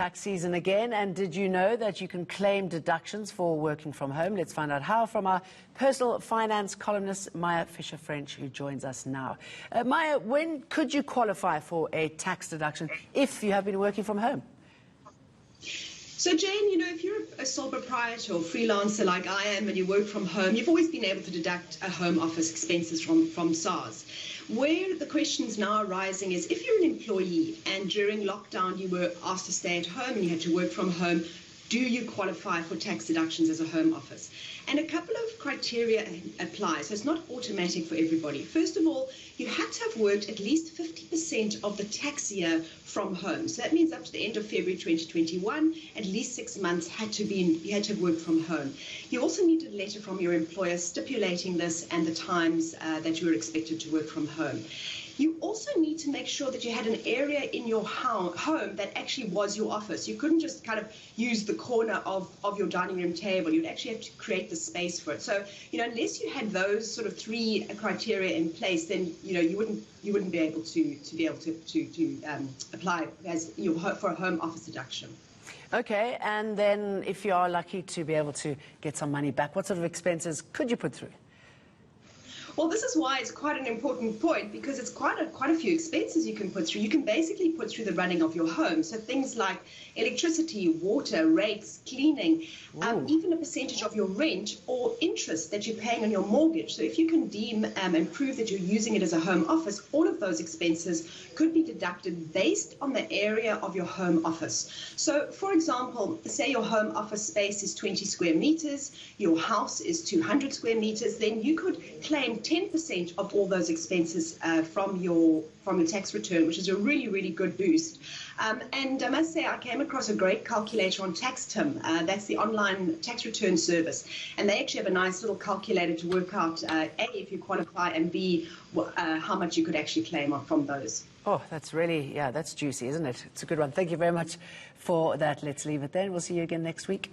Tax season again, and did you know that you can claim deductions for working from home? Let's find out how from our personal finance columnist, Maya Fisher-French, who joins us now. Maya, when could you qualify for a tax deduction if you have been working from home? So, Jane, if you're a sole proprietor or freelancer like I am and you work from home, you've always been able to deduct home office expenses from SARS. Where the question's now arising is if you're an employee and during lockdown you were asked to stay at home and you had to work from home, do you qualify for tax deductions as a home office? And a couple of criteria apply, so it's not automatic for everybody. First of all, you had to have worked at least 50% of the tax year from home. So that means up to the end of February 2021, at least 6 months you had to have worked from home. You also needed a letter from your employer stipulating this and the times that you were expected to work from home. You also need to make sure that you had an area in your home that actually was your office. You couldn't just kind of use the corner of your dining room table. You'd actually have to create the space for it. So, unless you had those sort of three criteria in place, then you wouldn't be able to apply for a home office deduction. Okay, and then if you are lucky to be able to get some money back, what sort of expenses could you put through? Well, this is why it's quite an important point, because it's quite a few expenses you can put through. You can basically put through the running of your home. So things like electricity, water, rates, cleaning, even a percentage of your rent or interest that you're paying on your mortgage. So if you can deem and prove that you're using it as a home office, all of those expenses could be deducted based on the area of your home office. So, for example, say your home office space is 20 square meters, your house is 200 square meters, then you could claim 10% of all those expenses from your tax return, which is a really, really good boost. And I must say, I came across a great calculator on TaxTim. That's the online tax return service. And they actually have a nice little calculator to work out, A, if you qualify, and B, how much you could actually claim from those. Oh, that's really, that's juicy, isn't it? It's a good one. Thank you very much for that. Let's leave it there. We'll see you again next week.